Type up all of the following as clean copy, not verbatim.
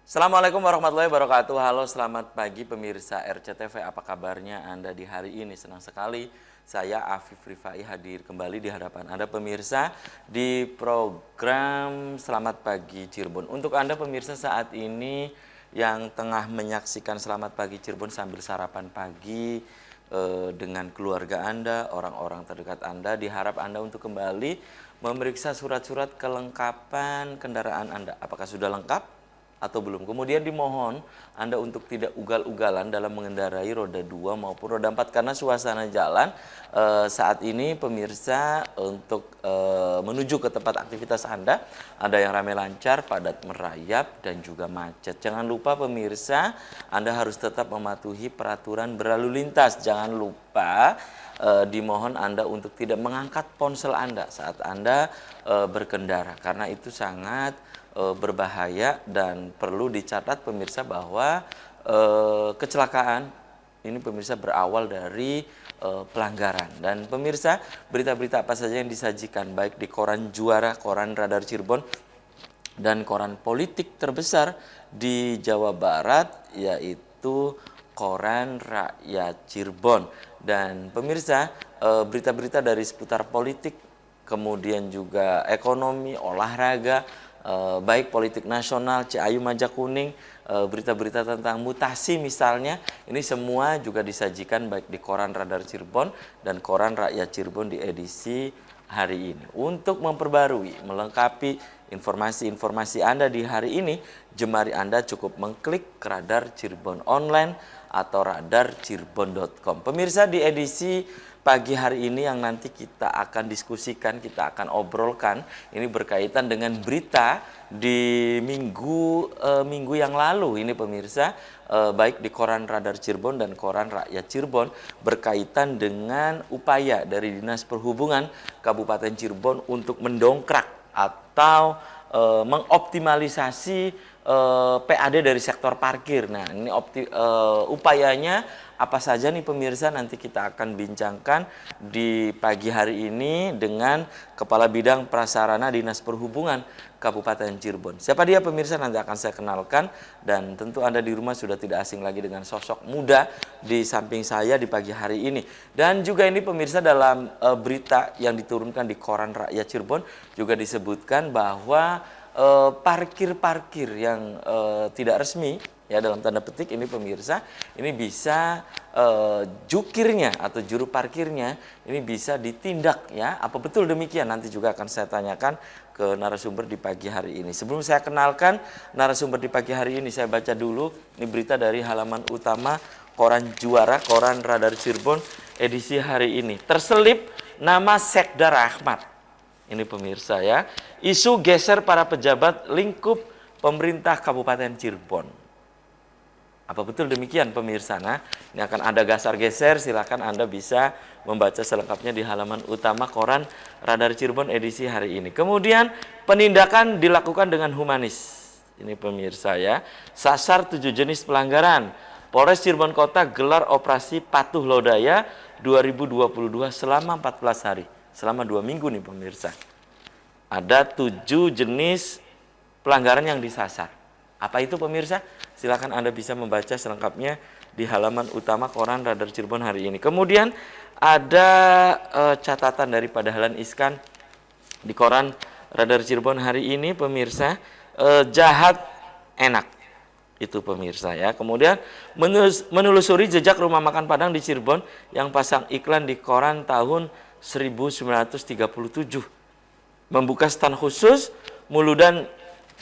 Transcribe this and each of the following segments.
Assalamualaikum warahmatullahi wabarakatuh. Halo, selamat pagi pemirsa RCTV. Apa kabarnya Anda di hari ini? Senang sekali saya Afif Rifai hadir kembali di hadapan Anda pemirsa di program Selamat Pagi Cirebon. Untuk Anda pemirsa saat ini yang tengah menyaksikan Selamat Pagi Cirebon sambil sarapan pagi dengan keluarga Anda, orang-orang terdekat Anda, diharap Anda untuk kembali memeriksa surat-surat kelengkapan kendaraan Anda. Apakah sudah lengkap atau belum? Kemudian dimohon Anda untuk tidak ugal-ugalan dalam mengendarai roda 2 maupun roda 4 karena suasana jalan saat ini pemirsa untuk menuju ke tempat aktivitas Anda ada yang ramai lancar, padat merayap dan juga macet. Jangan lupa pemirsa, Anda harus tetap mematuhi peraturan berlalu lintas. Jangan lupa dimohon Anda untuk tidak mengangkat ponsel Anda saat Anda berkendara karena itu sangat berbahaya dan perlu dicatat pemirsa bahwa kecelakaan ini pemirsa berawal dari pelanggaran. Dan pemirsa, berita-berita apa saja yang disajikan baik di koran Juara, koran Radar Cirebon dan koran politik terbesar di Jawa Barat yaitu koran Rakyat Cirebon. Dan pemirsa, berita-berita dari seputar politik, kemudian juga ekonomi, olahraga, baik politik nasional, Ciayu Majak Kuning, berita-berita tentang mutasi misalnya, ini semua juga disajikan baik di koran Radar Cirebon dan koran Rakyat Cirebon di edisi hari ini. Untuk memperbarui, melengkapi informasi-informasi Anda di hari ini, jemari Anda cukup mengklik Radar Cirebon Online atau radarcirebon.com. Pemirsa, di edisi pagi hari ini yang nanti kita akan diskusikan, kita akan obrolkan, ini berkaitan dengan berita di minggu yang lalu ini pemirsa, baik di koran Radar Cirebon dan koran Rakyat Cirebon berkaitan dengan upaya dari Dinas Perhubungan Kabupaten Cirebon untuk mendongkrak atau mengoptimalisasi PAD dari sektor parkir. Nah, ini upayanya apa saja nih pemirsa, nanti kita akan bincangkan di pagi hari ini dengan Kepala Bidang Prasarana Dinas Perhubungan Kabupaten Cirebon. Siapa dia pemirsa, nanti akan saya kenalkan, dan tentu Anda di rumah sudah tidak asing lagi dengan sosok muda di samping saya di pagi hari ini. Dan juga ini pemirsa, dalam berita yang diturunkan di koran Rakyat Cirebon juga disebutkan bahwa parkir-parkir yang tidak resmi, ya dalam tanda petik ini pemirsa, ini bisa jukirnya atau juru parkirnya ini bisa ditindak, ya. Apa betul demikian? Nanti juga akan saya tanyakan ke narasumber di pagi hari ini. Sebelum saya kenalkan narasumber di pagi hari ini, saya baca dulu ini berita dari halaman utama koran Juara, koran Radar Cirebon edisi hari ini. Terselip nama Sekda Rahmat. Ini pemirsa, ya. Isu geser para pejabat lingkup pemerintah Kabupaten Cirebon. Apa betul demikian pemirsa? Nah, ini akan ada geser, silakan Anda bisa membaca selengkapnya di halaman utama koran Radar Cirebon edisi hari ini. Kemudian penindakan dilakukan dengan humanis. Ini pemirsa, ya. Sasar 7 jenis pelanggaran. Polres Cirebon Kota gelar operasi Patuh Lodaya 2022 selama 14 hari. Selama 2 minggu nih pemirsa. Ada 7 jenis pelanggaran yang disasar. Apa itu pemirsa? Silakan Anda bisa membaca selengkapnya di halaman utama koran Radar Cirebon hari ini. Kemudian ada catatan dari Pak Dahlan Iskan di koran Radar Cirebon hari ini pemirsa, jahat enak. Itu pemirsa, ya. Kemudian menelusuri jejak rumah makan Padang di Cirebon yang pasang iklan di koran tahun 1937. Membuka stand khusus Muludan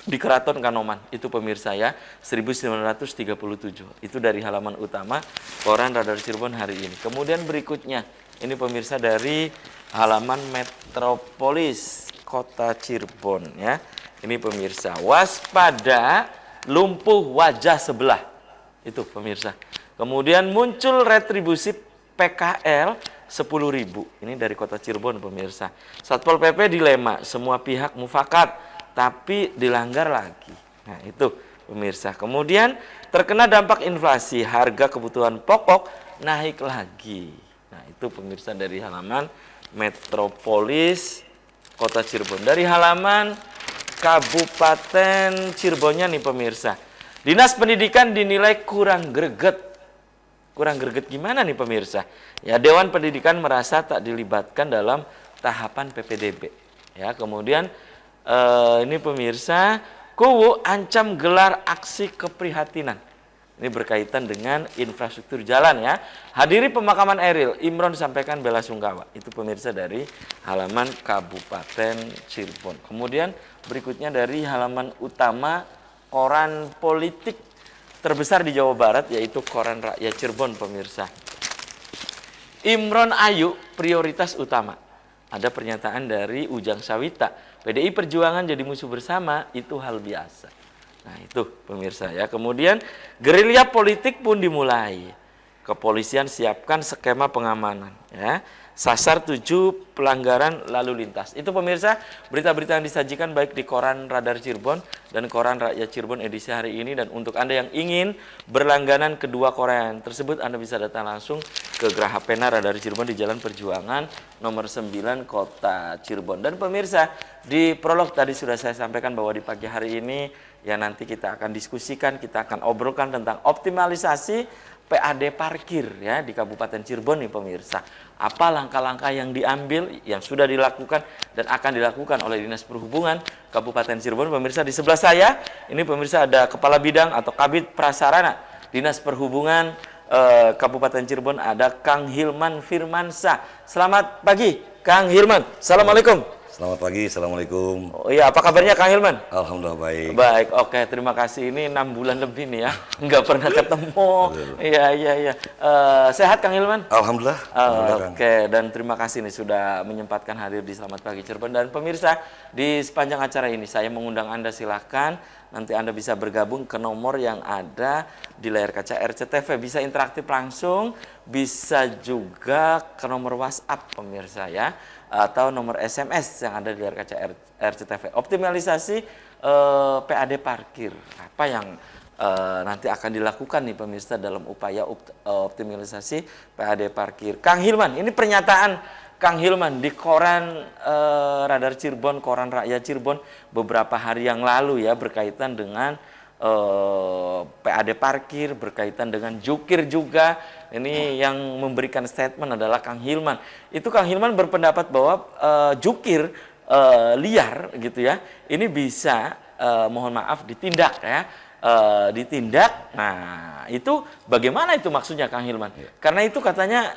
di Keraton Kanoman. Itu pemirsa, ya, 1937. Itu dari halaman utama koran Radar Cirebon hari ini. Kemudian berikutnya, ini pemirsa dari halaman Metropolis Kota Cirebon, ya. Ini pemirsa, waspada lumpuh wajah sebelah. Itu pemirsa. Kemudian muncul retribusi PKL 10.000. Ini dari Kota Cirebon pemirsa. Satpol PP dilema, semua pihak mufakat tapi dilanggar lagi. Nah, itu pemirsa. Kemudian terkena dampak inflasi, harga kebutuhan pokok naik lagi. Nah, itu pemirsa dari halaman Metropolis Kota Cirebon. Dari halaman Kabupaten Cirebonnya nih pemirsa. Dinas Pendidikan dinilai kurang greget. Kurang greget gimana nih pemirsa? Ya, Dewan Pendidikan merasa tak dilibatkan dalam tahapan PPDB. Ya, kemudian ini pemirsa, Kuwu ancam gelar aksi keprihatinan. Ini berkaitan dengan infrastruktur jalan ya. Hadiri pemakaman Eril, Imron sampaikan bela sungkawa. Itu pemirsa dari halaman Kabupaten Cirebon. Kemudian berikutnya dari halaman utama koran politik terbesar di Jawa Barat, yaitu Koran Rakyat Cirebon pemirsa. Imron Ayu prioritas utama. Ada pernyataan dari Ujang Sawita. PDI Perjuangan jadi musuh bersama itu hal biasa. Nah itu pemirsa ya. Kemudian gerilya politik pun dimulai. Kepolisian siapkan skema pengamanan ya. Sasar 7 pelanggaran lalu lintas. Itu pemirsa berita-berita yang disajikan baik di Koran Radar Cirebon dan Koran Rakyat Cirebon edisi hari ini. Dan untuk Anda yang ingin berlangganan kedua koran tersebut, Anda bisa datang langsung ke Geraha Pena Radar Cirebon di Jalan Perjuangan nomor 9 Kota Cirebon. Dan pemirsa, di prolog tadi sudah saya sampaikan bahwa di pagi hari ini ya nanti kita akan diskusikan, kita akan obrolkan tentang optimalisasi PAD parkir ya di Kabupaten Cirebon nih pemirsa. Apa langkah-langkah yang diambil, yang sudah dilakukan dan akan dilakukan oleh Dinas Perhubungan Kabupaten Cirebon. Pemirsa, di sebelah saya ini pemirsa ada Kepala Bidang atau Kabid Prasarana Dinas Perhubungan Kabupaten Cirebon, ada Kang Hilman Firmansyah. Selamat pagi Kang Hilman. Assalamualaikum. Selamat pagi, Assalamualaikum. Oh iya, apa kabarnya Kang Hilman? Alhamdulillah baik. Baik, oke, terima kasih. Ini 6 bulan lebih nih ya, nggak pernah ketemu. Iya. Sehat Kang Hilman? Alhamdulillah. Oke, dan terima kasih nih sudah menyempatkan hadir di Selamat Pagi Cirebon. Dan pemirsa, di sepanjang acara ini saya mengundang Anda, silahkan nanti Anda bisa bergabung ke nomor yang ada di layar kaca RCTV. Bisa interaktif langsung, bisa juga ke nomor WhatsApp pemirsa ya, atau nomor SMS yang ada di layar kaca RCTV. Optimalisasi PAD parkir. Apa yang nanti akan dilakukan nih pemirsa dalam upaya optimalisasi PAD parkir. Kang Hilman, ini pernyataan Kang Hilman di Koran Radar Cirebon, Koran Rakyat Cirebon beberapa hari yang lalu ya, berkaitan dengan PAD parkir, berkaitan dengan jukir juga. Ini yang memberikan statement adalah Kang Hilman. Itu Kang Hilman berpendapat bahwa jukir liar gitu ya, ini bisa mohon maaf ditindak ya. Ditindak. Nah, itu bagaimana itu maksudnya Kang Hilman? Ya. Karena itu katanya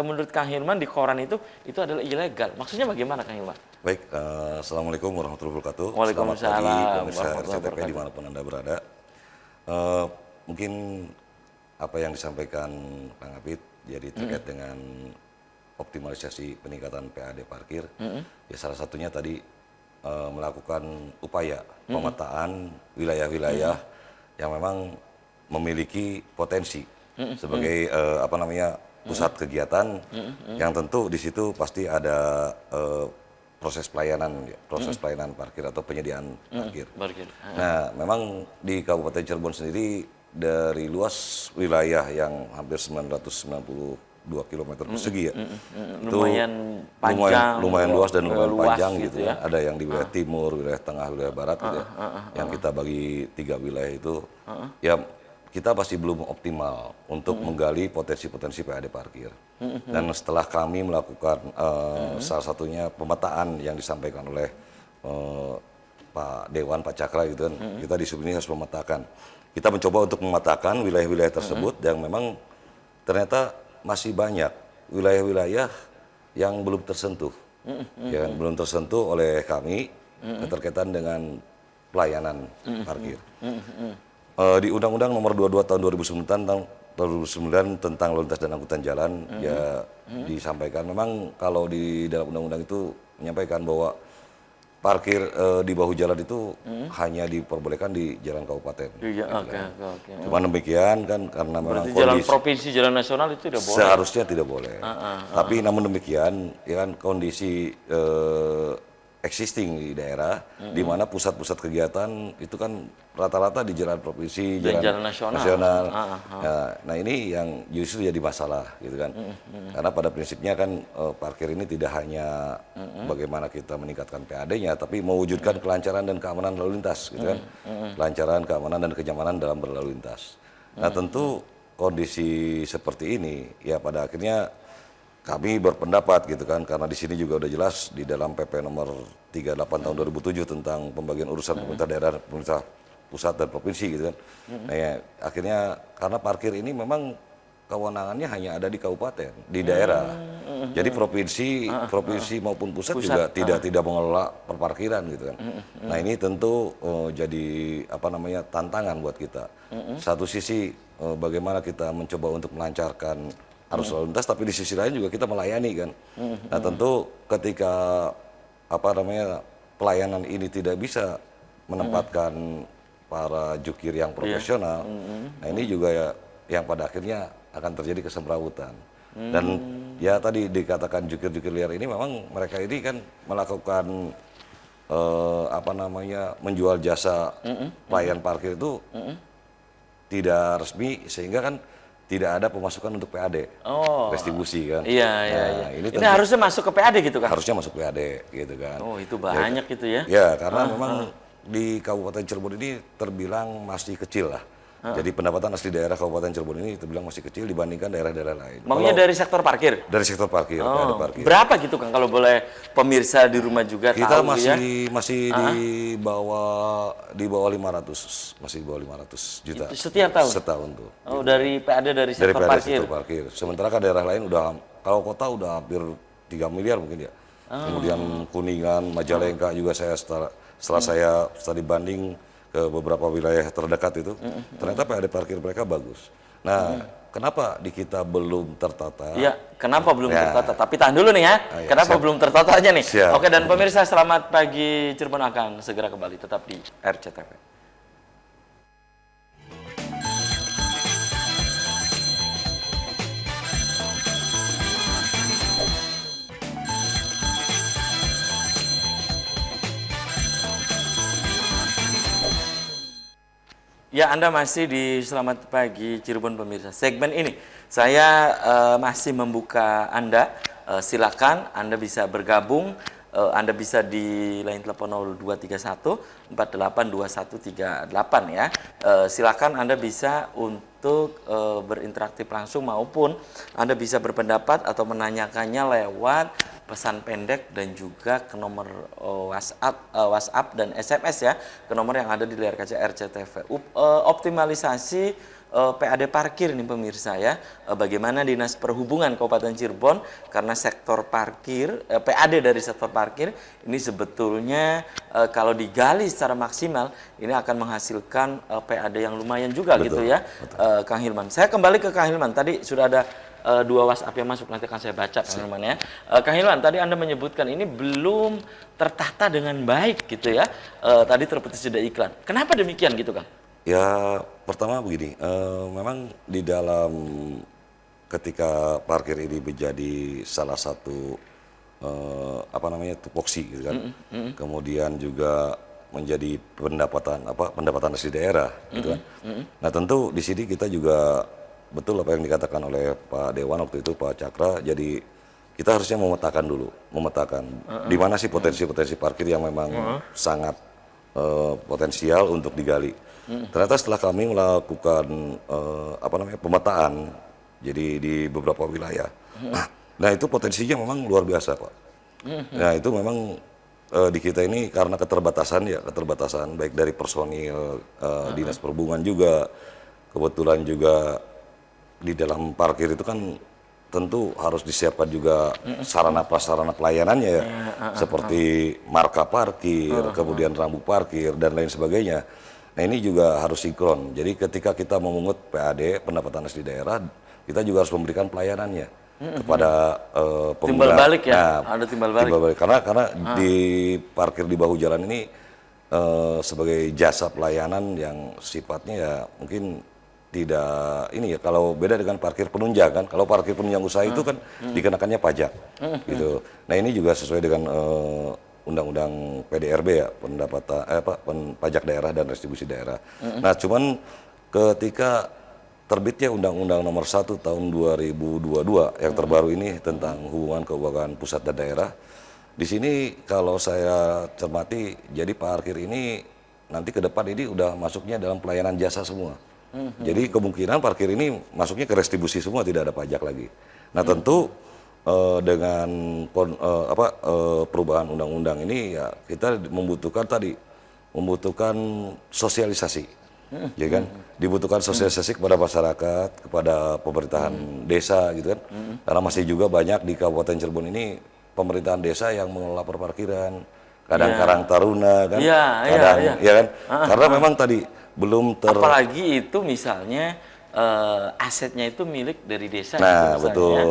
menurut Kang Hilman di koran itu adalah ilegal. Maksudnya bagaimana Kang Hilman? Baik, Assalamualaikum warahmatullahi wabarakatuh. Waalaikumsalam. Selamat pagi pemirsa RCTV dimanapun Anda berada. Mungkin apa yang disampaikan Kang Abid jadi terkait dengan optimalisasi peningkatan PAD parkir, ya salah satunya tadi melakukan upaya pemetaan wilayah-wilayah yang memang memiliki potensi sebagai pusat kegiatan yang tentu di situ pasti ada proses pelayanan parkir atau penyediaan parkir. Nah, memang di Kabupaten Cirebon sendiri dari luas wilayah yang hampir 992 km persegi ya, itu lumayan luas dan lumayan panjang gitu ya. Ada yang di wilayah timur, wilayah tengah, wilayah barat gitu ya. Yang kita bagi 3 wilayah itu, ya kita pasti belum optimal untuk menggali potensi-potensi PAD parkir. Dan setelah kami melakukan salah satunya pemetaan yang disampaikan oleh Pak Dewan, Pak Cakra gitu kan, kita di sub ini harus memetakan. Kita mencoba untuk memetakan wilayah-wilayah tersebut yang memang ternyata masih banyak wilayah-wilayah yang belum tersentuh, ya, belum tersentuh oleh kami keterkaitan dengan pelayanan parkir. Di Undang-Undang Nomor 22 Tahun 2009 tentang lalu lintas dan angkutan jalan ya disampaikan memang kalau di dalam undang-undang itu menyampaikan bahwa parkir di bahu jalan itu hanya diperbolehkan di jalan kabupaten. Cuma demikian kan karena memang kondisi jalan provinsi, jalan nasional itu tidak boleh. Seharusnya tidak boleh. Tapi namun demikian ya kan kondisi existing di daerah, di mana pusat-pusat kegiatan itu kan rata-rata di jalan provinsi, jalan nasional. Nah ini yang justru jadi masalah gitu kan, karena pada prinsipnya kan parkir ini tidak hanya bagaimana kita meningkatkan PAD-nya, tapi mewujudkan kelancaran dan keamanan lalu lintas gitu kan, kelancaran, keamanan dan kenyamanan dalam berlalu lintas. Nah tentu kondisi seperti ini ya pada akhirnya kami berpendapat gitu kan, karena di sini juga udah jelas di dalam PP nomor 38 tahun 2007 tentang pembagian urusan pemerintah daerah, pemerintah pusat dan provinsi gitu kan. Nah ya, akhirnya karena parkir ini memang kewenangannya hanya ada di kabupaten, di daerah. Jadi provinsi maupun pusat juga tidak mengelola perparkiran gitu kan. Nah ini tentu jadi apa namanya tantangan buat kita. Satu sisi bagaimana kita mencoba untuk melancarkan arus lalu lintas, tapi di sisi lain juga kita melayani kan. Nah tentu ketika apa namanya pelayanan ini tidak bisa menempatkan para jukir yang profesional, nah ini juga ya yang pada akhirnya akan terjadi kesemrawutan. Dan ya tadi dikatakan jukir-jukir liar ini memang mereka ini kan melakukan apa namanya menjual jasa pelayan parkir itu tidak resmi, sehingga kan tidak ada pemasukan untuk PAD, restitusi kan. Iya. Ini harusnya masuk ke PAD gitu kan? Harusnya masuk PAD gitu kan. Oh itu banyak gitu ya? Ya karena memang di Kabupaten Cirebon ini terbilang masih kecil lah. Jadi pendapatan asli daerah Kabupaten Cirebon ini terbilang masih kecil dibandingkan daerah-daerah lain. Maksudnya dari sektor parkir? Dari sektor parkir, PAD parkir. Berapa gitu kan kalau boleh pemirsa di rumah juga kita tahu masih, ya? masih di bawah 500, masih di bawah 500 juta. Itu setiap tahun? Setahun tuh. Oh dari PAD dari sektor PAD parkir? sektor parkir. Sementara kan daerah lain udah, kalau kota udah hampir 3 miliar mungkin ya. Kemudian Kuningan, Majalengka juga saya setelah saya banding ke beberapa wilayah terdekat itu, ternyata PAD parkir mereka bagus. Nah, kenapa di kita belum tertata? Iya, kenapa belum tertata? Tapi tahan dulu nih ya, kenapa belum tertatanya nih? Siap. Oke, dan pemirsa selamat pagi Cirebon akan segera kembali tetap di RCTV. Ya, Anda masih di Selamat Pagi Cirebon pemirsa. Segmen ini saya masih membuka Anda. Silakan Anda bisa bergabung. Anda bisa di line telepon 0231 482138 ya. Silakan Anda bisa untuk berinteraksi langsung maupun Anda bisa berpendapat atau menanyakannya lewat pesan pendek dan juga ke nomor WhatsApp dan SMS ya, ke nomor yang ada di layar kaca RCTV. Optimalisasi PAD parkir nih pemirsa ya, bagaimana Dinas Perhubungan Kabupaten Cirebon, karena sektor parkir, PAD dari sektor parkir ini sebetulnya kalau digali secara maksimal ini akan menghasilkan PAD yang lumayan juga. Betul, gitu ya. Kang Hilman, saya kembali ke Kang Hilman, tadi sudah ada 2 WhatsApp yang masuk, nanti akan saya baca Kang Hilman ya. Kang Hilman, tadi Anda menyebutkan ini belum tertata dengan baik gitu ya, tadi terputus jeda iklan. Kenapa demikian gitu Kang? Ya pertama begini, memang di dalam ketika parkir ini menjadi salah satu apa namanya tupoksi gitu kan, kemudian juga menjadi pendapatan asli daerah gitu kan. Nah tentu di sini kita juga betul apa yang dikatakan oleh Pak Dewan waktu itu, Pak Cakra, jadi kita harusnya memetakan di mana sih potensi-potensi parkir yang memang sangat potensial untuk digali. Ternyata setelah kami melakukan pemetaan, jadi di beberapa wilayah, nah itu potensinya memang luar biasa Pak. Nah itu memang di kita ini karena keterbatasan baik dari personil Dinas Perhubungan juga, kebetulan juga di dalam parkir itu kan tentu harus disiapkan juga sarana prasarana pelayanannya ya, seperti marka parkir, kemudian rambu parkir dan lain sebagainya. Nah ini juga harus sinkron. Jadi ketika kita memungut PAD pendapatan asli daerah, kita juga harus memberikan pelayanannya kepada pengguna. Timbal balik ya, ada timbal balik. Karena di parkir di bahu jalan ini sebagai jasa pelayanan yang sifatnya ya mungkin tidak ini ya, kalau beda dengan parkir penunjang kan, kalau parkir penunjang usaha itu kan dikenakannya pajak gitu. Nah ini juga sesuai dengan undang-undang PDRB ya, pajak daerah dan restribusi daerah. Nah, cuman ketika terbitnya Undang-Undang Nomor 1 Tahun 2022 yang terbaru ini tentang hubungan keuangan pusat dan daerah, di sini kalau saya cermati, jadi parkir ini nanti ke depan ini udah masuknya dalam pelayanan jasa semua. Jadi kemungkinan parkir ini masuknya ke restribusi semua, tidak ada pajak lagi. Nah tentu dengan perubahan undang-undang ini ya kita membutuhkan sosialisasi, ya kan? Dibutuhkan sosialisasi kepada masyarakat, kepada pemerintahan desa gitu kan. Karena masih juga banyak di Kabupaten Cirebon ini pemerintahan desa yang mengelola parkiran, kadang Karang Taruna kan, kadang ya kan. Karena memang tadi belum apalagi itu misalnya asetnya itu milik dari desa nah, gitu misalnya.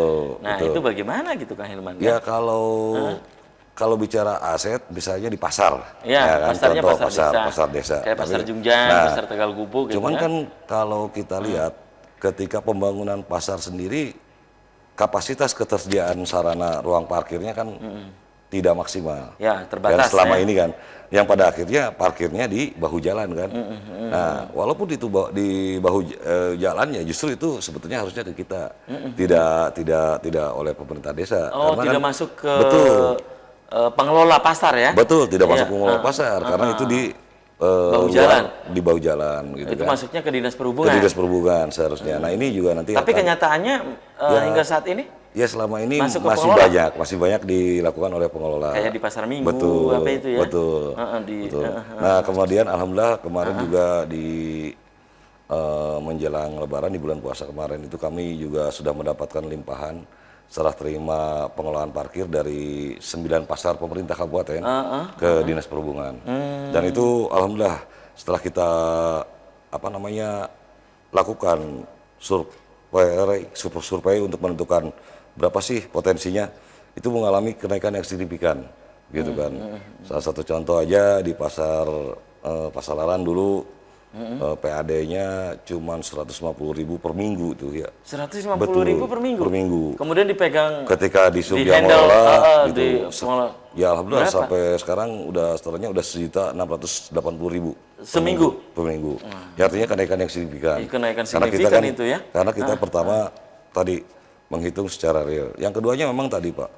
Nah, betul. itu bagaimana gitu Kang Hilman? Ya kalau bicara aset misalnya di pasar. Ya, kan? pasarnya Contoh pasar desa. Kayak pasar Jungjang, pasar Tegal Gubuk gitu cuman kan kalau kita lihat ketika pembangunan pasar sendiri kapasitas ketersediaan sarana ruang parkirnya kan tidak maksimal. Ya, terbatas. Dan selama ini kan yang pada akhirnya parkirnya di bahu jalan kan. Nah, walaupun itu di bahu jalannya justru itu sebetulnya harusnya ke kita. Tidak oleh pemerintah desa. Oh, karena tidak kan, masuk ke betul. Pengelola pasar ya? Betul, tidak masuk pengelola pasar karena itu di bahu jalan. Di bahu jalan gitu itu kan. Masuknya ke Dinas Perhubungan. Ke Dinas Perhubungan seharusnya. Nah, ini juga nanti Tapi kenyataannya hingga saat ini ya selama ini masih banyak dilakukan oleh pengelola. Kayak di Pasar Minggu betul, apa itu ya? Betul. Betul. Nah, kemudian alhamdulillah kemarin juga di menjelang Lebaran di bulan puasa kemarin itu kami juga sudah mendapatkan limpahan serah terima pengelolaan parkir dari 9 pasar pemerintah kabupaten ke Dinas Perhubungan. Dan itu alhamdulillah setelah kita lakukan survei untuk menentukan berapa sih potensinya, itu mengalami kenaikan yang signifikan gitu kan. Salah satu contoh aja di pasar Pasalaran dulu PAD-nya cuma 150.000 per minggu tuh ya. 150.000 per minggu. Per minggu. Kemudian dipegang ketika di sub yang mengelola gitu. Ya alhamdulillah sampai sekarang udah setelahnya udah 1.680.000 seminggu per minggu. Ya, artinya kenaikan yang signifikan. Kenaikan signifikan itu ya. Karena kita pertama tadi menghitung secara real. Yang keduanya memang tadi Pak,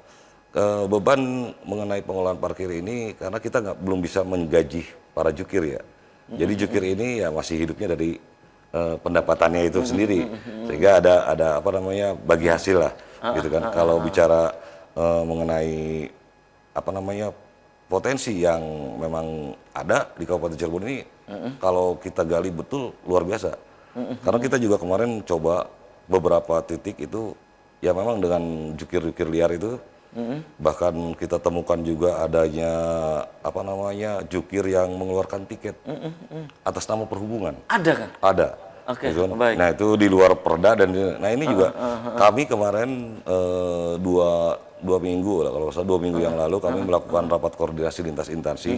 beban mengenai pengelolaan parkir ini karena kita belum bisa menggaji para jukir ya. Jadi jukir ini ya masih hidupnya dari pendapatannya itu sendiri, sehingga ada bagi hasil lah, gitu kan. Kalau bicara mengenai potensi yang memang ada di Kabupaten Cirebon ini, kalau kita gali betul luar biasa. Karena kita juga kemarin coba beberapa titik itu ya memang dengan jukir-jukir liar itu. Bahkan kita temukan juga adanya jukir yang mengeluarkan tiket atas nama perhubungan. Ada kan? Ada. Oke, gitu. baik. Nah itu di luar perda dan ini juga kami kemarin dua minggu lah, kalau salah 2 minggu yang lalu kami melakukan rapat koordinasi lintas instansi.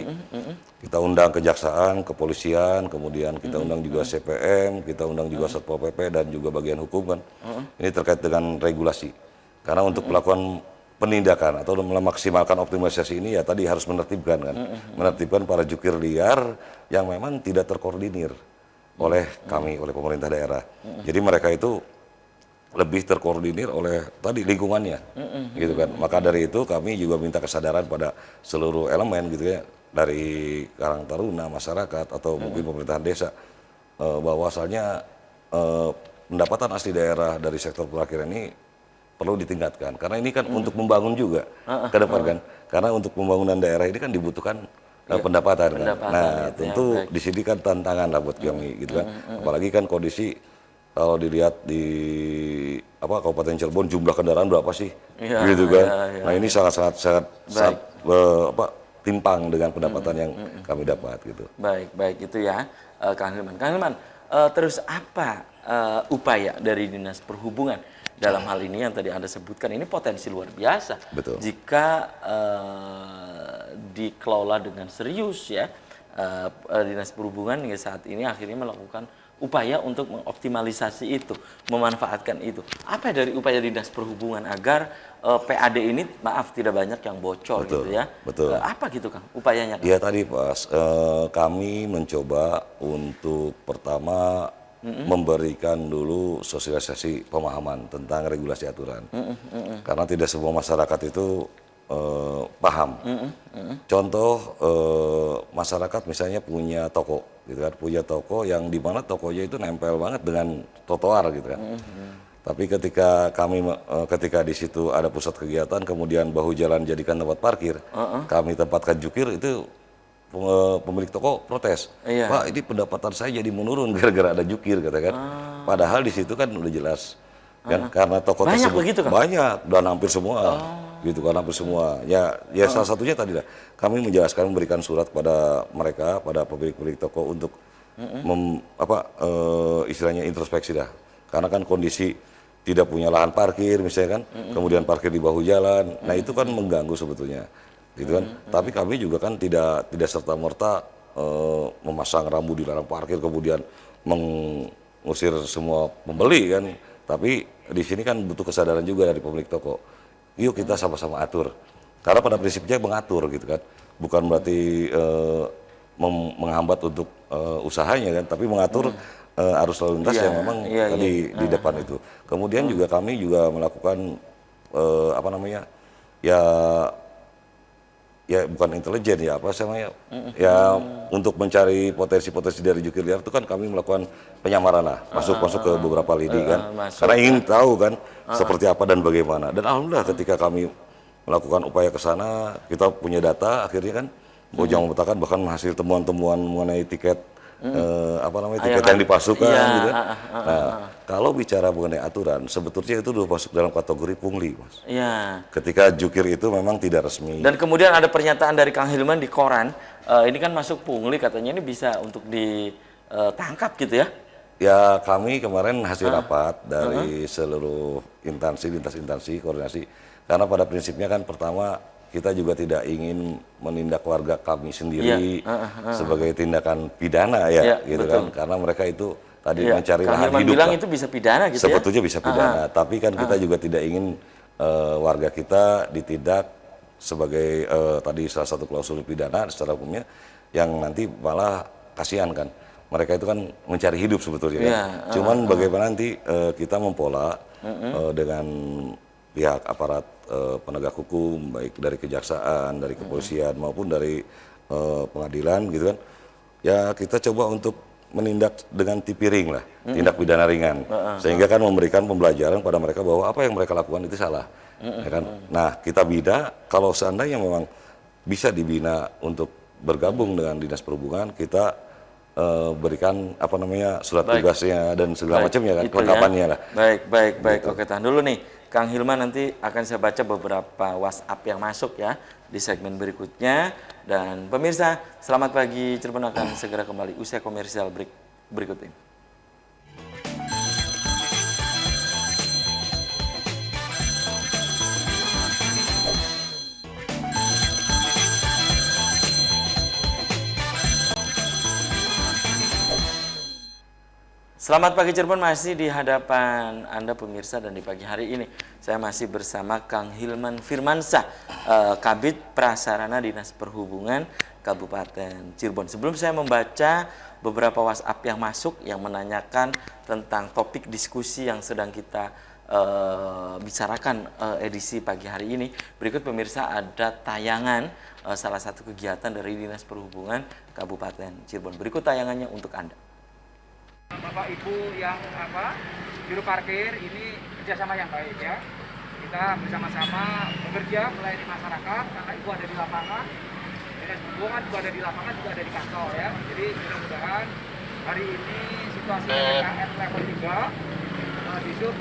Kita undang kejaksaan, kepolisian, kemudian kita undang juga CPM, kita undang juga Satpol PP dan juga bagian hukum kan. Ini terkait dengan regulasi. Karena untuk melakukan penindakan atau memaksimalkan optimalisasi ini ya tadi harus menertibkan kan, menertibkan para jukir liar yang memang tidak terkoordinir oleh kami, oleh pemerintah daerah. Jadi mereka itu lebih terkoordinir oleh tadi lingkungannya, gitu kan. Maka dari itu kami juga minta kesadaran pada seluruh elemen gitu ya, dari Karang Taruna, masyarakat atau mungkin pemerintahan desa, bahwa asalnya pendapatan asli daerah dari sektor parkir ini perlu ditingkatkan karena ini kan untuk membangun juga ke depan kan, karena untuk pembangunan daerah ini kan dibutuhkan pendapatan kan. Nah tentu di sini kan tantangan lah buat kami gitu kan, apalagi kan kondisi kalau dilihat di Kabupaten Cirebon jumlah kendaraan berapa sih gitu kan. Nah ini sangat timpang dengan pendapatan yang kami dapat gitu. Baik itu ya Kang Hilman. Terus apa upaya dari Dinas Perhubungan dalam hal ini yang tadi Anda sebutkan, ini potensi luar biasa. Betul. Jika dikelola dengan serius ya, Dinas Perhubungan hingga saat ini akhirnya melakukan upaya untuk mengoptimalisasi itu, memanfaatkan itu. Apa dari upaya Dinas Perhubungan agar PAD ini, maaf tidak banyak yang bocor gitu ya? Betul. Apa gitu Kang upayanya Kang? Ya tadi Pas, kami mencoba untuk pertama memberikan dulu sosialisasi pemahaman tentang regulasi aturan. Karena tidak semua masyarakat itu paham. Contoh masyarakat misalnya punya toko, gitu kan, punya toko yang di mana tokonya itu nempel banget dengan trotoar gitu kan. Tapi ketika di situ ada pusat kegiatan, kemudian bahu jalan jadikan tempat parkir, kami tempatkan jukir, itu pemilik toko protes. Iya. Pak, ini pendapatan saya jadi menurun gara-gara ada jukir, katakan. Padahal di situ kan udah jelas kan, karena toko Banyak tersebut begitu, Kang? banyak dan hampir semua, gitu kan, hampir semua. Ya salah satunya tadi lah, kami menjelaskan, memberikan surat pada mereka, pada pemilik-pemilik toko untuk istilahnya introspeksi dah. Karena kan kondisi tidak punya lahan parkir misalnya kan, kemudian parkir di bahu jalan, nah itu kan mengganggu sebetulnya, gitu kan. Tapi kami juga kan tidak serta merta memasang rambu di dalam parkir kemudian mengusir semua pembeli kan. Tapi di sini kan butuh kesadaran juga dari pemilik toko. Yuk kita sama-sama atur, karena pada prinsipnya mengatur gitu kan, bukan berarti menghambat untuk usahanya kan, tapi mengatur arus lalu lintas yang memang tadi di depan itu. Kemudian juga kami juga melakukan ya bukan intelijen ya, apa namanya, ya untuk mencari potensi-potensi dari jukir liar itu kan kami melakukan penyamaran lah, masuk ke beberapa lini kan, karena ingin tahu kan seperti apa dan bagaimana. Dan alhamdulillah ketika kami melakukan upaya ke sana, kita punya data akhirnya kan, Bojang memetakan bahkan hasil temuan-temuan mengenai tiket tiket yang dipasukan gitu kan. Nah, kalau bicara mengenai aturan, sebetulnya itu sudah masuk dalam kategori pungli, Mas. Iya. Ketika jukir itu memang tidak resmi. Dan kemudian ada pernyataan dari Kang Hilman di koran, ini kan masuk pungli, katanya ini bisa untuk ditangkap gitu ya? Ya, kami kemarin hasil rapat dari seluruh instansi, lintas instansi, koordinasi. Karena pada prinsipnya kan pertama, kita juga tidak ingin menindak warga kami sendiri sebagai tindakan pidana ya, gitu betul. kan. Karena mereka itu tadi mencari Kang lahan Hilman hidup. bilang itu bisa pidana gitu sebetulnya ya? bisa pidana, tapi kan kita juga tidak ingin warga kita ditindak sebagai tadi salah satu klausul pidana secara umumnya, yang nanti malah kasihan kan. Mereka itu kan mencari hidup sebetulnya kan. Cuman bagaimana nanti kita mempola dengan pihak aparat penegak hukum, baik dari kejaksaan, dari kepolisian maupun dari pengadilan gitu kan. Ya kita coba untuk menindak dengan tipiring lah, tindak pidana ringan, sehingga kan memberikan pembelajaran pada mereka bahwa apa yang mereka lakukan itu salah, ya kan. Nah kita bina, kalau seandainya memang bisa dibina untuk bergabung dengan Dinas Perhubungan, kita berikan surat tugasnya dan segala macamnya kan, kelengkapannya lah. Baik. Gitu. Oke, tahan dulu nih. Kang Hilman, nanti akan saya baca beberapa WhatsApp yang masuk ya di segmen berikutnya. Dan pemirsa, selamat pagi. Cirebon akan segera kembali usai komersial berikut ini. Selamat pagi Cirebon, masih di hadapan Anda pemirsa, dan di pagi hari ini saya masih bersama Kang Hilman Firmansyah, Kabid Prasarana Dinas Perhubungan Kabupaten Cirebon. Sebelum saya membaca beberapa WhatsApp yang masuk yang menanyakan tentang topik diskusi yang sedang kita bicarakan edisi pagi hari ini, berikut pemirsa ada tayangan salah satu kegiatan dari Dinas Perhubungan Kabupaten Cirebon. Berikut tayangannya untuk Anda. Bapak Ibu yang juru parkir ini kerjasama yang baik ya. Kita bersama-sama bekerja melayani masyarakat karena Ibu ada di lapangan, Dinas Perhubungan juga ada di lapangan, juga ada di kantor ya. Jadi mudah-mudahan hari ini situasi PPKM level 3 di sub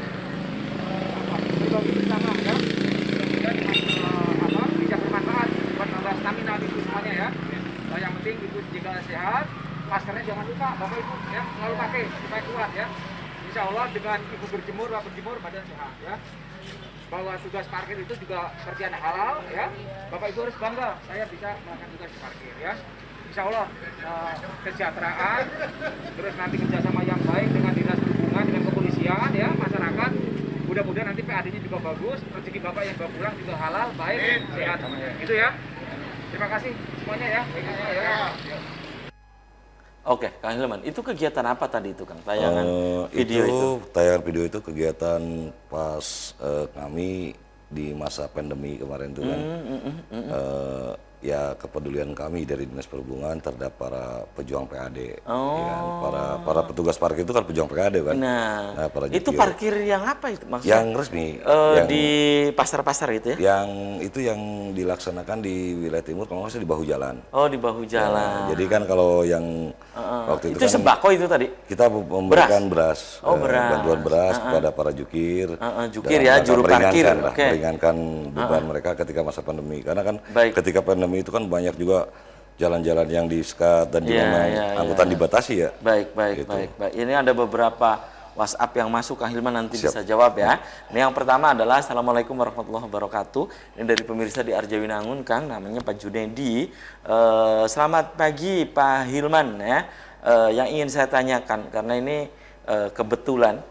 dibagi bersama ya. Mudah-mudahan bisa bermanfaat buat nambah stamina Ibu semuanya ya. Yang penting Ibu jaga sehat. Maskernya jangan lupa, Bapak Ibu ya, selalu pakai supaya kuat ya. Insya Allah dengan Ibu berjemur badan sehat ya. Bahwa tugas parkir itu juga kerjaan halal ya. Bapak Ibu harus bangga, saya bisa melakukan tugas di parkir ya. insya Allah kesejahteraan, terus nanti kerjasama yang baik dengan dinas perhubungan, dengan kepolisian ya, masyarakat. Mudah-mudahan nanti PAD-nya juga bagus, rezeki bapak yang bawa pulang juga halal, baik, sehat, gitu ya. Terima kasih semuanya ya. Oke, Kang Hilman, itu kegiatan apa tadi itu, Kang? Tayangan video itu? Tayangan video itu kegiatan pas kami di masa pandemi kemarin itu kan. Ya kepedulian kami dari Dinas Perhubungan terhadap para pejuang PAD. Ya kan? Para petugas parkir itu kan pejuang PAD kan. Nah, para itu jukir. parkir yang apa itu maksudnya? Yang resmi. Di pasar-pasar gitu ya? Yang itu yang dilaksanakan di wilayah timur, kalau nggak salah di bahu jalan. Oh, di bahu jalan. Jadi kan kalau yang waktu Itu itu kan sembako itu tadi? kita memberikan beras, beras. bantuan beras kepada para jukir, jukir dalam ya, rangka juru parkir. meringankan beban mereka ketika masa pandemi. Karena kan Baik. ketika pandemi itu kan banyak juga jalan-jalan yang di-sekat dan juga memang angkutan dibatasi ya. Baik. Ini ada beberapa WhatsApp yang masuk, Kang Hilman nanti bisa jawab ya. Ini yang pertama adalah Assalamualaikum warahmatullahi wabarakatuh. Ini dari pemirsa di Arjawinangun, Kang, namanya Pak Junedi. Selamat pagi Pak Hilman ya. Yang ingin saya tanyakan karena ini kebetulan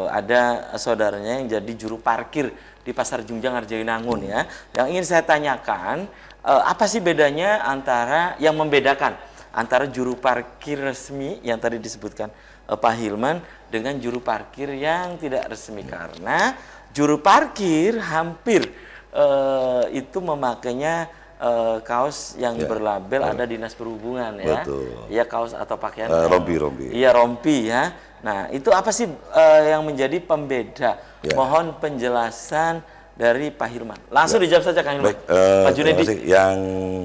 ada saudaranya yang jadi juru parkir di Pasar Junjang Arjawinangun ya. Yang ingin saya tanyakan, apa sih bedanya yang membedakan antara juru parkir resmi yang tadi disebutkan Pak Hilman dengan juru parkir yang tidak resmi? Karena juru parkir hampir itu memakainya kaos yang berlabel ada Dinas Perhubungan ya. Betul. Ya, kaos atau pakaian Rompi. Iya, rompi ya. Nah, itu apa sih yang menjadi pembeda? Mohon penjelasan dari Pak Hilman. Langsung dijawab saja Kang Hilman. Baik, Pak Junedi. yang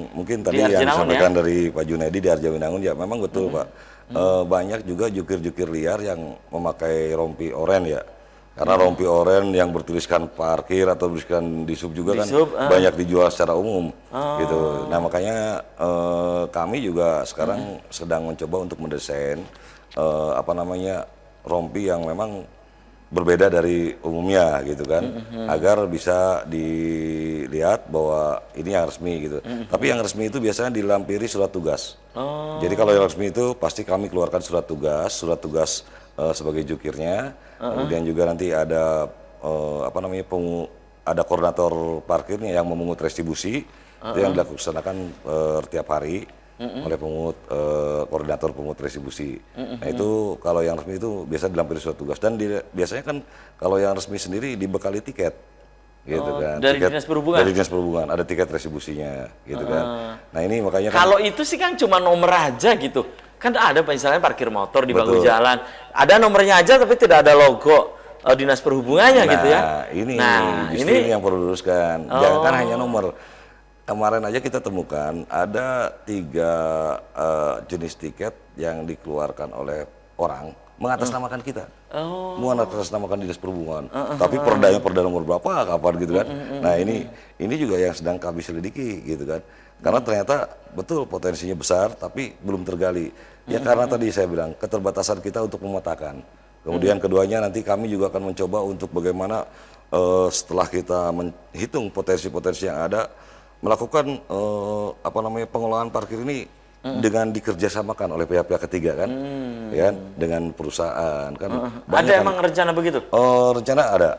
mungkin tadi yang disampaikan ya? dari Pak Junedi di Arjawinangun ya memang betul Pak. Banyak juga jukir-jukir liar yang memakai rompi oranye ya. Karena rompi oranye yang bertuliskan parkir atau bertuliskan di sub juga kan banyak dijual secara umum gitu. Nah makanya kami juga sekarang sedang mencoba untuk mendesain rompi yang memang berbeda dari umumnya gitu kan, agar bisa dilihat bahwa ini yang resmi gitu. Tapi yang resmi itu biasanya dilampiri surat tugas. Jadi kalau yang resmi itu pasti kami keluarkan surat tugas sebagai jukirnya. Kemudian juga nanti ada ada koordinator parkirnya yang memungut retribusi itu yang dilaksanakan tiap hari oleh koordinator pungut retribusi. Nah itu kalau yang resmi itu biasa dilampiri surat tugas dan biasanya kan kalau yang resmi sendiri dibekali tiket gitu kan. Dari tiket, Dinas Perhubungan? Dari Dinas Perhubungan, ada tiket retribusinya gitu kan. Nah ini makanya kalau itu sih kan cuma nomor aja gitu. Kan ada misalnya parkir motor di bahu jalan, ada nomornya aja tapi tidak ada logo Dinas Perhubungannya gitu ya. Ini yang perlu diluruskan. Jangan kan hanya nomor. Kemarin aja kita temukan ada 3 jenis tiket yang dikeluarkan oleh orang mengatasnamakan kita. Mengatasnamakan Dinas Perhubungan. Tapi perda nomor berapa, kapan gitu kan. Nah ini juga yang sedang kami selidiki gitu kan. Karena ternyata betul potensinya besar tapi belum tergali. Ya karena tadi saya bilang keterbatasan kita untuk memetakan. Kemudian keduanya nanti kami juga akan mencoba untuk bagaimana setelah kita menghitung potensi-potensi yang ada, melakukan pengelolaan parkir ini dengan dikerjasamakan oleh pihak-pihak ketiga kan, ya dengan perusahaan kan. Ada emang rencana begitu? Rencana ada.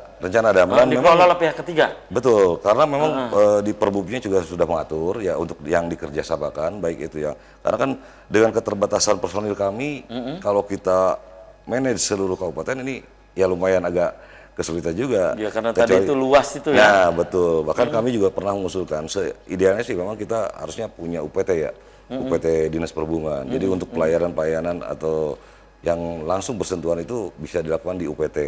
Dikelola oleh pihak ketiga. Betul, karena memang di Perbubnya juga sudah mengatur ya untuk yang dikerjasamakan baik itu ya. Karena kan dengan keterbatasan personil kami, kalau kita manage seluruh kabupaten ini ya lumayan agak kesulitan juga. Ya karena tadi itu luas itu ya. Nah betul, bahkan kami juga pernah mengusulkan, idealnya sih memang kita harusnya punya UPT ya, UPT Dinas Perhubungan. Jadi untuk pelayanan atau yang langsung bersentuhan itu bisa dilakukan di UPT,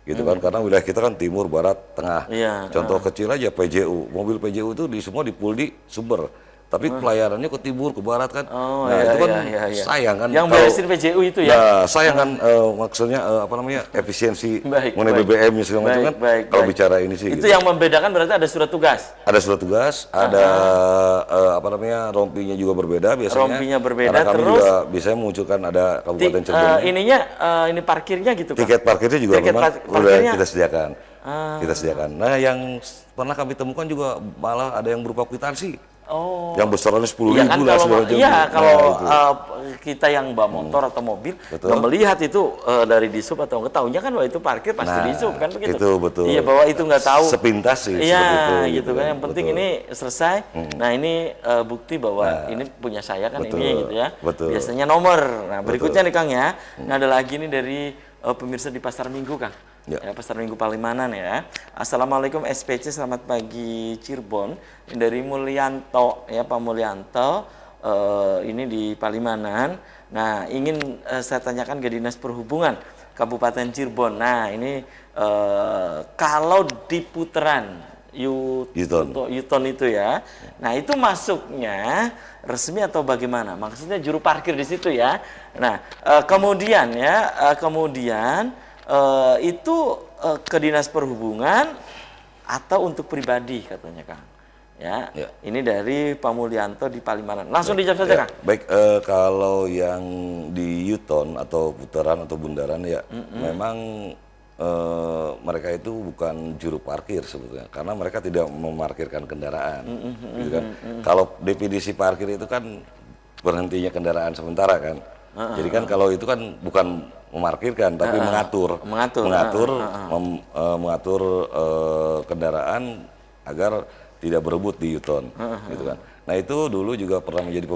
gitu kan? Karena wilayah kita kan timur, barat, tengah. Contoh kecil aja PJU, mobil PJU itu semua dipul di Sumber. Tapi pelayanannya ke timur, ke barat kan. Itu kan sayang kan. Yang beresin PJU itu ya. Nah, sayang kan maksudnya efisiensi mengenai BBM segala macam kan. Kalau bicara ini sih. Itu gitu. yang membedakan berarti ada surat tugas. Ada surat tugas, ada rompinya juga berbeda biasanya. Rompinya berbeda karena kami terus juga biasanya menunjukkan ada Kabupaten Cirebon. Ini parkirnya gitu kan. Tiket parkirnya juga Tiket memang parkirnya. kita sediakan. Kita sediakan. Nah, yang pernah kami temukan juga malah ada yang berupa kwitansi. Oh. Yang besarannya 10.000 Iya kan lah kalau segala macam. iya Nah, kalau itu. kita yang bawa motor atau mobil Betul. nggak melihat itu dari di sub atau nggak tahunya kan bahwa itu parkir pasti Nah, di sub kan begitu. itu betul. Iya bahwa itu nggak tahu. Sepintas sih Iya seperti itu, gitu kan. Yang penting betul. ini selesai. Nah ini bukti bahwa ini punya saya kan betul, ini gitu ya. betul. Biasanya nomor. Nah berikutnya nih Kang ya. Nah ada lagi nih dari pemirsa di Pasar Minggu Kang. Ya. Ya, Pasar Minggu Palimanan ya. Assalamualaikum SPC, selamat pagi Cirebon. Ini dari Mulyanto ya Pak Mulyanto. Ini di Palimanan. Nah ingin saya tanyakan ke Dinas Perhubungan Kabupaten Cirebon. Nah ini kalau di putaran Yuton itu ya. Nah itu masuknya resmi atau bagaimana? Maksudnya juru parkir di situ ya. Nah kemudian itu ke Dinas Perhubungan atau untuk pribadi katanya Kang. Ya. Ini dari Pak Mulyanto di Palimanan. Langsung dijawab saja Kang. Baik, kalau yang di Yuton atau putaran atau bundaran ya, memang mereka itu bukan juru parkir sebetulnya, karena mereka tidak memarkirkan kendaraan, gitu kan. Kalau definisi parkir itu kan berhentinya kendaraan sementara kan. Jadi kan kalau itu kan bukan memarkirkan, tapi mengatur kendaraan agar tidak berebut di Yuton, gitu kan. Nah itu dulu juga pernah menjadi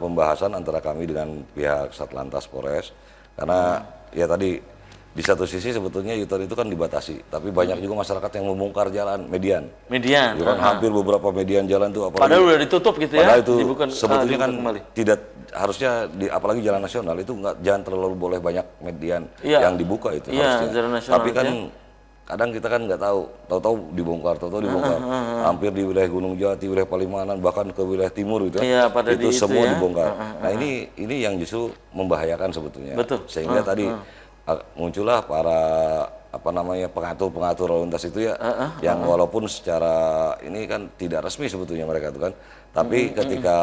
pembahasan antara kami dengan pihak Satlantas Polres, karena ya tadi di satu sisi sebetulnya Yuton itu kan dibatasi, tapi banyak juga masyarakat yang membongkar jalan median. Median. Ya kan hampir beberapa median jalan tuh apalagi. Padahal udah ditutup gitu ya. Padahal itu sebetulnya kan kembali. tidak harusnya apalagi jalan nasional itu jangan terlalu boleh banyak median yang dibuka itu harusnya. Jalan nasional, tapi kan kadang kita kan nggak tahu dibongkar, dibongkar. Hampir di wilayah Gunung Jati, wilayah Palimanan, bahkan ke wilayah timur gitu. Itu semua dibongkar. Nah ini yang justru membahayakan sebetulnya. Betul. Sehingga tadi muncullah para pengatur lalu lintas itu ya, yang walaupun secara ini kan tidak resmi sebetulnya mereka itu kan, tapi ketika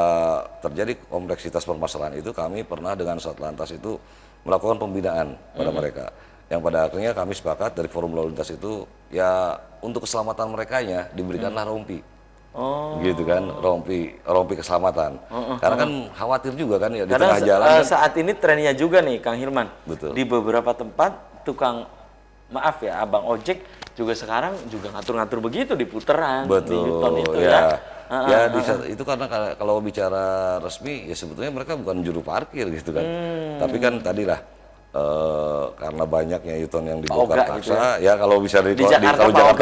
terjadi kompleksitas permasalahan itu kami pernah dengan Satlantas itu melakukan pembinaan pada mereka, yang pada akhirnya kami sepakat dari forum lalu lintas itu ya untuk keselamatan merekanya diberikanlah rompi. Gitu kan, rompi keselamatan. Karena kan khawatir juga kan ya di tengah jalan. Saat ini trennya juga nih Kang Hilman. Betul. Di beberapa tempat tukang maaf ya abang ojek juga sekarang juga ngatur-ngatur begitu di putaran, di Yuton itu ya. Itu karena kalau bicara resmi ya sebetulnya mereka bukan juru parkir gitu kan. Tapi kan tadilah karena banyaknya Yuton yang dibongkar paksa, gitu ya kalau bisa di Jakarta Pak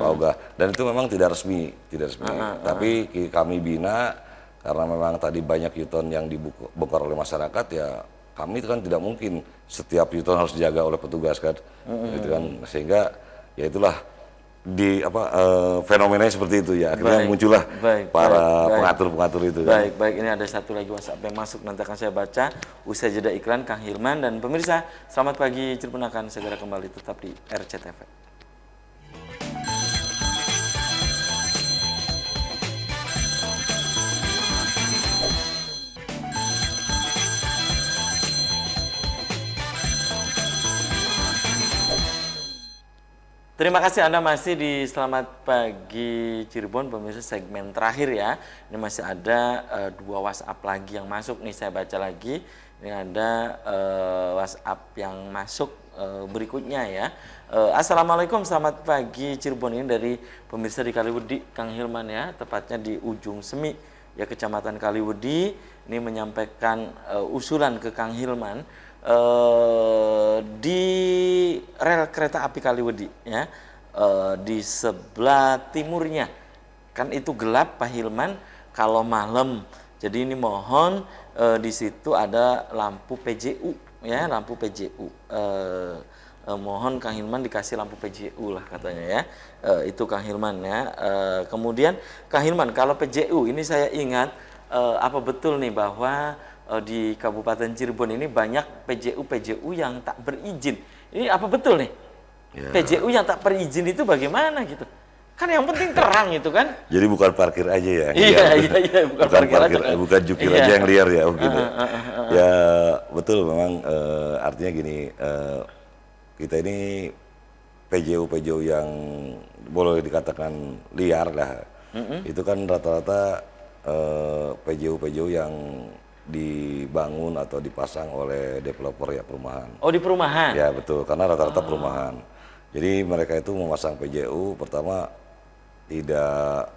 Oga. Dan itu memang tidak resmi. Tapi kami bina karena memang tadi banyak Yuton yang dibongkar oleh masyarakat ya, kami itu kan tidak mungkin setiap Yuton harus dijaga oleh petugas kan, gitu kan, sehingga ya itulah fenomenanya seperti itu ya, akhirnya muncullah para pengatur-pengatur itu. Baik, ini ada satu lagi WhatsApp yang masuk, nanti akan saya baca usai jeda iklan Kang Hilman. Dan pemirsa, selamat pagi Cirebon akan segera kembali tetap di RCTV. Terima kasih Anda masih di Selamat Pagi Cirebon, pemirsa segmen terakhir ya. Ini masih ada dua WhatsApp lagi yang masuk nih, saya baca lagi. Ini ada WhatsApp yang masuk berikutnya ya. Assalamualaikum, selamat pagi Cirebon, ini dari pemirsa di Kaliwedi Kang Hilman ya, tepatnya di Ujung Semi ya, Kecamatan Kaliwedi. Ini menyampaikan usulan ke Kang Hilman. Di rel kereta api Kaliwedi ya, di sebelah timurnya kan itu gelap Pak Hilman kalau malam. Jadi ini mohon di situ ada lampu PJU ya, lampu PJU. Mohon Kang Hilman dikasih lampu PJU lah katanya ya. Itu Kang Hilman ya. Kemudian Kang Hilman, kalau PJU ini saya ingat apa betul nih bahwa di Kabupaten Cirebon ini banyak PJU yang tak berizin. Ini apa betul nih? Ya. PJU yang tak berizin itu bagaimana gitu? Kan yang penting terang itu kan. Jadi bukan parkir aja ya. Iya, bukan parkir aja. Bukan jukir aja yang liar ya begini. Ya betul memang, artinya gini, kita ini PJU yang boleh dikatakan liar lah. itu kan rata-rata PJU yang dibangun atau dipasang oleh developer ya perumahan. Oh, di perumahan? Ya betul, karena rata-rata perumahan. Jadi mereka itu memasang PJU pertama tidak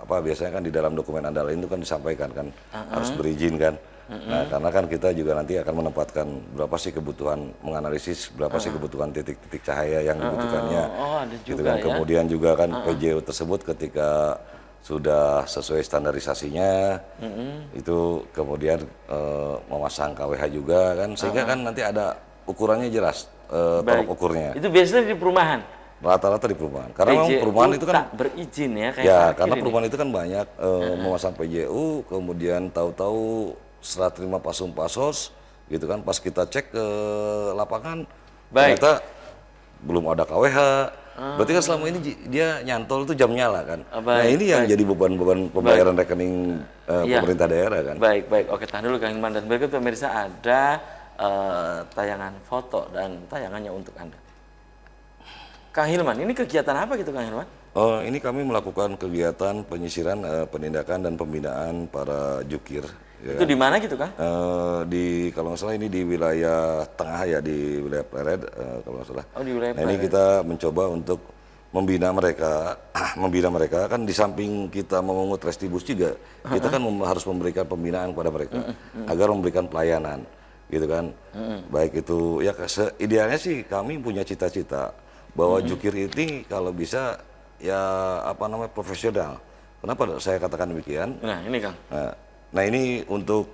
biasanya kan di dalam dokumen andalan itu kan disampaikan kan harus berizin kan. Nah karena kan kita juga nanti akan menempatkan berapa sih kebutuhan, menganalisis berapa sih kebutuhan titik-titik cahaya yang dibutuhkannya. Oh, ada juga gitu kan. ya. Kemudian juga kan PJU tersebut ketika sudah sesuai standarisasinya, itu kemudian memasang KWH juga kan, sehingga kan nanti ada ukurannya jelas, tolok ukurnya. Itu biasanya di perumahan? Rata-rata di perumahan, karena memang perumahan itu kan tak berizin ya, kayak ya parkir karena ini. perumahan itu kan banyak memasang PJU, kemudian tahu-tahu setelah terima pasum pasos, gitu kan, pas kita cek ke lapangan, ternyata belum ada KWH. Berarti kan selama ini dia nyantol itu jam nyala kan. Nah ini yang jadi beban-beban pembayaran rekening pemerintah daerah kan. Baik. Oke, tahan dulu Kang Hilman. Dan berikut pemirsa ada tayangan foto dan tayangannya untuk Anda. Kang Hilman, ini kegiatan apa gitu Kang Hilman? Ini kami melakukan kegiatan penyisiran, penindakan dan pembinaan para jukir. Ya Itu di mana gitu Kang? Kalau nggak salah ini di wilayah tengah ya, di wilayah Pleret kalau nggak salah. Oh, di wilayah Nah, ini kita mencoba untuk membina mereka kan, di samping kita memungut retribusi juga kita kan harus memberikan pembinaan kepada mereka agar memberikan pelayanan gitu kan. Baik itu ya idealnya sih kami punya cita-cita bahwa jukir ini kalau bisa ya profesional. Kenapa saya katakan demikian? Nah, ini Kang. Nah ini untuk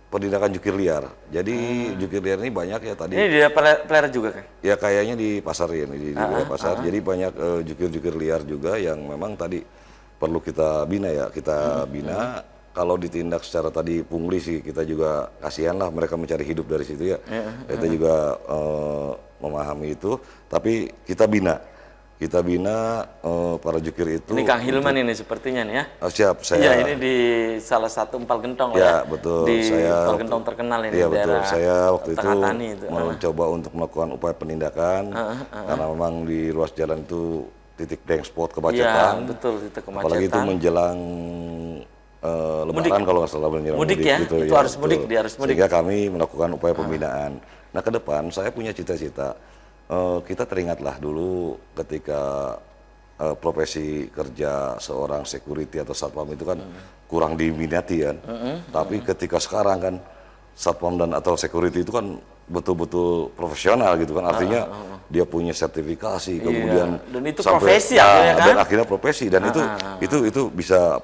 penindakan jukir liar. Jadi jukir liar ini banyak ya tadi. Ini di Pleret juga Kang? Ya kayaknya di pasar ya, di wilayah pasar. Jadi banyak jukir-jukir liar juga yang memang tadi perlu kita bina ya. Kita bina. Kalau ditindak secara tadi pungli sih kita juga kasihan lah, mereka mencari hidup dari situ ya. Kita juga memahami itu. Tapi kita bina. Kita bina para jukir itu. Ini Kang Hilman ini sepertinya nih ya? Siap, saya. Iya, ini di salah satu empal gentong Ya, ya? betul. Di Saya empal gentong terkenal ini, iya, betul. daerah Saya waktu itu Tengah-Tani itu. mencoba untuk melakukan upaya penindakan karena memang di ruas jalan itu titik blank spot Iya, kemacetan. betul, itu kemacetan. Apalagi itu menjelang Lebaran kalau nggak salah, menjelang Mudik ya? gitu. Itu harus mudik, dia harus mudik. Sehingga kami melakukan upaya pembinaan. Nah ke depan saya punya cita-cita. Kita teringatlah dulu ketika profesi kerja seorang security atau satpam itu kan kurang diminati kan. Tapi ketika sekarang kan satpam dan atau security itu kan betul-betul profesional gitu kan. Artinya dia punya sertifikasi, kemudian dan itu sampai, profesi akhirnya kan? dan akhirnya profesi dan itu bisa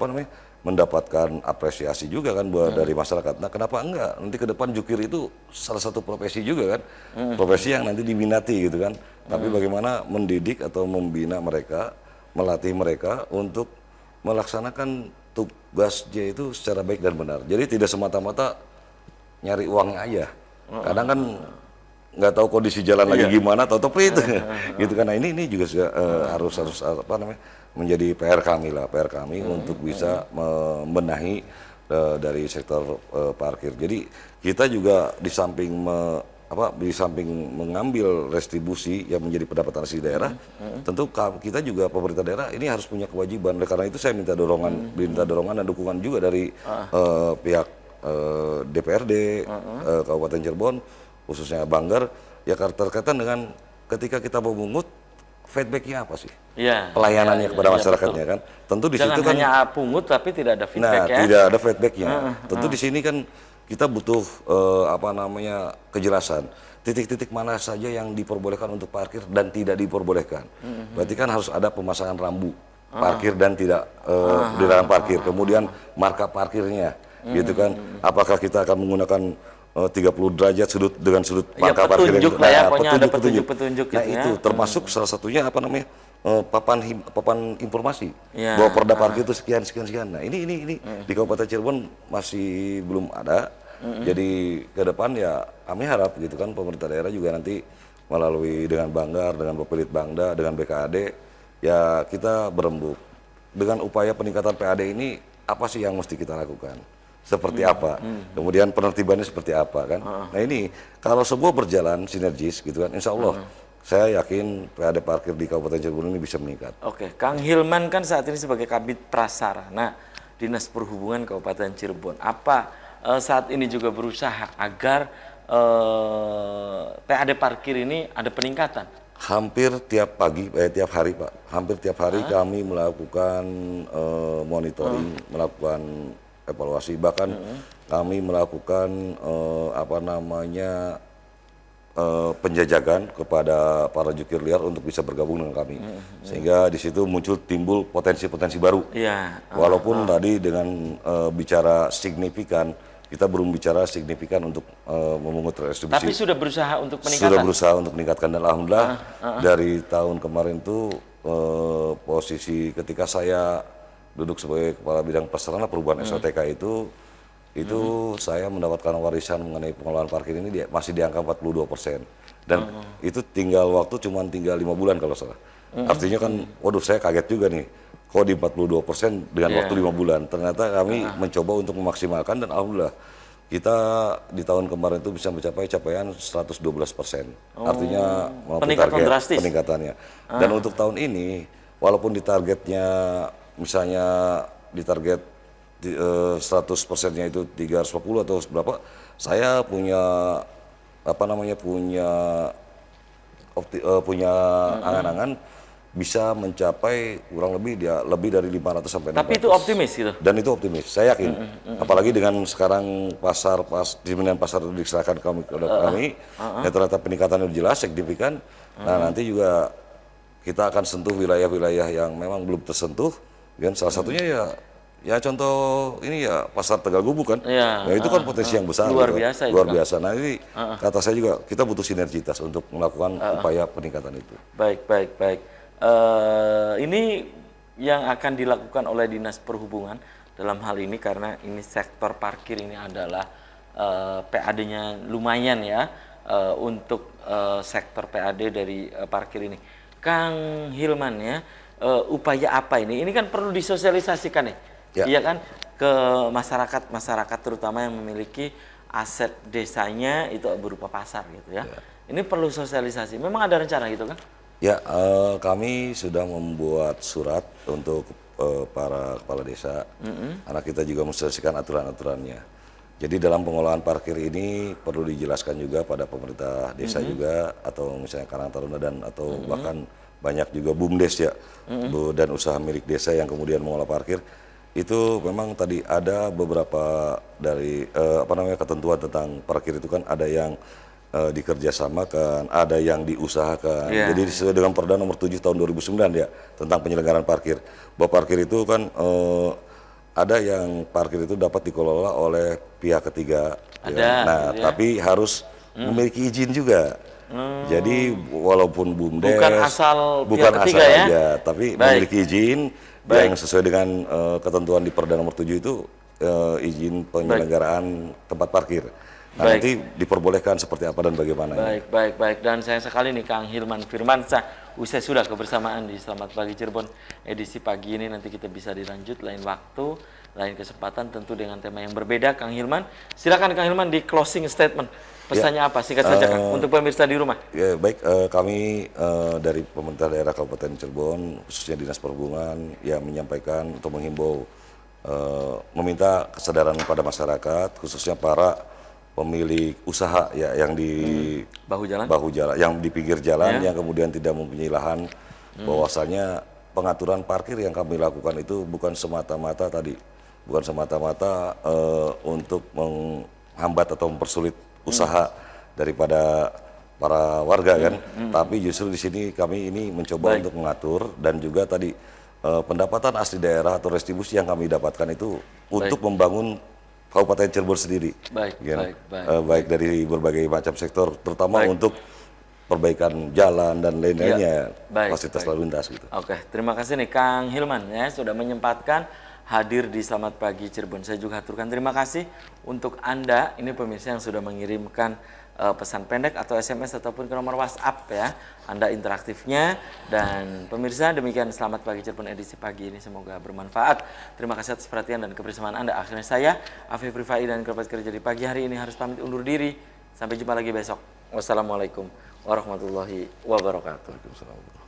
mendapatkan apresiasi juga kan buat dari masyarakat. Nah, kenapa enggak? Nanti ke depan jukir itu salah satu profesi juga kan. Profesi yang nanti diminati gitu kan. Tapi bagaimana mendidik atau membina mereka, melatih mereka untuk melaksanakan tugasnya itu secara baik dan benar. Jadi tidak semata-mata nyari uangnya aja. Kadang kan nggak tahu kondisi jalan lagi gimana, atau itu gitu kan. Nah ini juga harus menjadi PR kami untuk bisa membenahi dari sektor parkir. Jadi kita juga di samping mengambil retribusi yang menjadi pendapatan asli daerah, tentu kita juga pemerintah daerah ini harus punya kewajiban. Oleh karena itu saya minta dorongan dan dukungan juga dari pihak DPRD Kabupaten Cirebon, khususnya Banggar, ya terkaitan dengan ketika kita memungut feedbacknya apa sih? Ya, pelayanannya kepada masyarakatnya kan. Tentu di situ kan hanya pungut tapi tidak ada feedback ya. Tidak ada feedbacknya. Tentu di sini kan kita butuh kejelasan. Titik-titik mana saja yang diperbolehkan untuk parkir dan tidak diperbolehkan. Berarti kan harus ada pemasangan rambu parkir dan tidak di dalam parkir. Kemudian marka parkirnya, gitu kan. Apakah kita akan menggunakan 30 derajat sudut dengan sudut marka parkir yang petunjuk lah ya, pokoknya ada petunjuk-petunjuk gitu nah ya. itu termasuk salah satunya papan informasi bahwa perda parkir itu sekian. Nah ini di Kabupaten Cirebon masih belum ada. Jadi ke depan ya kami harap gitu kan pemerintah daerah juga nanti melalui dengan Banggar, dengan Bapelit Bangda, dengan BKAD ya kita berembuk dengan upaya peningkatan PAD ini. Apa sih yang mesti kita lakukan? Seperti apa? Kemudian penertibannya seperti apa kan? Nah ini kalau semua berjalan sinergis gitu kan, insya Allah saya yakin PAD parkir di Kabupaten Cirebon ini bisa meningkat. Oke, Kang Hilman kan saat ini sebagai Kabid Prasarana Dinas Perhubungan Kabupaten Cirebon. Apa saat ini juga berusaha agar PAD parkir ini ada peningkatan? Hampir tiap hari Pak, hampir tiap hari kami melakukan monitoring, melakukan evaluasi, bahkan kami melakukan penjajagan kepada para jukir liar untuk bisa bergabung dengan kami, sehingga di situ timbul potensi-potensi baru. Iya. Walaupun tadi dengan bicara signifikan, kita belum bicara signifikan untuk memungut retribusi. Tapi sudah berusaha untuk meningkatkan. Sudah berusaha untuk meningkatkan, dan alhamdulillah dari tahun kemarin itu posisi ketika saya duduk sebagai kepala bidang prasarana perubahan SOTK itu saya mendapatkan warisan mengenai pengelolaan parkir ini masih di angka 42%, dan itu tinggal 5 bulan kalau salah. Artinya kan, waduh saya kaget juga nih, kok di 42% dengan waktu 5 bulan. Ternyata kami mencoba untuk memaksimalkan, dan alhamdulillah kita di tahun kemarin itu bisa mencapai capaian 112%. Artinya peningkatan drastis peningkatannya. Dan untuk tahun ini, walaupun di targetnya misalnya di target 100%-nya itu 340 atau berapa, saya punya angan-angan bisa mencapai kurang lebih dari 500 sampai 600. Tapi itu optimis gitu. Dan itu optimis, saya yakin. Apalagi dengan sekarang jaminan pasar diserahkan kami, ya ternyata peningkatannya jelas signifikan. Nah, nanti juga kita akan sentuh wilayah-wilayah yang memang belum tersentuh. Dan salah satunya ya contoh ini ya pasar Tegal Gubuk kan. Ya, nah, itu kan potensi yang besar. Luar biasa. Luar biasa. Nah, ini kata saya juga kita butuh sinergitas untuk melakukan upaya peningkatan itu. Baik. Ini yang akan dilakukan oleh Dinas Perhubungan dalam hal ini, karena ini sektor parkir ini adalah PAD-nya lumayan ya untuk sektor PAD dari parkir ini. Kang Hilman ya, upaya apa ini? Ini kan perlu disosialisasikan ya, iya kan, ke masyarakat terutama yang memiliki aset desanya itu berupa pasar gitu ya. Ini perlu sosialisasi. Memang ada rencana gitu kan? Ya, kami sudah membuat surat untuk para kepala desa, karena kita juga mensosialisasikan aturan-aturannya. Jadi dalam pengelolaan parkir ini perlu dijelaskan juga pada pemerintah desa juga, atau misalnya Karang Taruna atau bahkan banyak juga BUMDes ya, dan usaha milik desa yang kemudian mengelola parkir. Itu memang tadi ada beberapa dari ketentuan tentang parkir itu kan, ada yang dikerjasamakan, ada yang diusahakan. Jadi sesuai dengan Perda nomor 7 tahun 2009 ya, tentang penyelenggaraan parkir. Bahwa parkir itu kan ada yang parkir itu dapat dikelola oleh pihak ketiga. Nah, tapi harus memiliki izin juga. Jadi walaupun BUMDes bukan asal bukan pihak ketiga asal ya, aja, tapi memiliki izin yang sesuai dengan ketentuan di Perda nomor 7 itu, izin penyelenggaraan tempat parkir. Nah, nanti diperbolehkan seperti apa dan bagaimana. Baik. Dan sayang sekali nih Kang Hilman Firmansyah, usai sudah kebersamaan di Selamat Pagi Cirebon edisi pagi ini. Nanti kita bisa dilanjut lain waktu, lain kesempatan, tentu dengan tema yang berbeda. Kang Hilman, silakan Kang Hilman di closing statement. Pesannya apa? Singkat saja Kang, untuk pemirsa di rumah. Ya, baik, kami dari pemerintah daerah Kabupaten Cirebon, khususnya Dinas Perhubungan, ya menyampaikan atau menghimbau, meminta kesadaran pada masyarakat, khususnya para pemilik usaha ya yang di bahu jalan, yang di pinggir jalan, yang kemudian tidak mempunyai lahan, bahwasanya pengaturan parkir yang kami lakukan itu bukan semata-mata untuk menghambat atau mempersulit usaha daripada para warga kan, tapi justru di sini kami ini mencoba untuk mengatur, dan juga tadi pendapatan asli daerah atau retribusi yang kami dapatkan itu untuk membangun Kabupaten Cirebon sendiri, baik dari berbagai macam sektor, terutama untuk perbaikan jalan dan lain-lainnya, fasilitas lalu lintas gitu. Oke, terima kasih nih Kang Hilman ya, sudah menyempatkan hadir di Selamat Pagi Cirebon. Saya juga aturkan terima kasih untuk Anda, ini pemirsa yang sudah mengirimkan pesan pendek atau SMS ataupun ke nomor WhatsApp ya. Anda interaktifnya, dan pemirsa demikian Selamat Pagi Cirebon edisi pagi ini, semoga bermanfaat. Terima kasih atas perhatian dan kebersamaan Anda. Akhirnya saya Afif Rifai dan kerabat kerja di pagi hari ini harus pamit undur diri. Sampai jumpa lagi besok. Wassalamualaikum warahmatullahi wabarakatuh. Waalaikumsalam.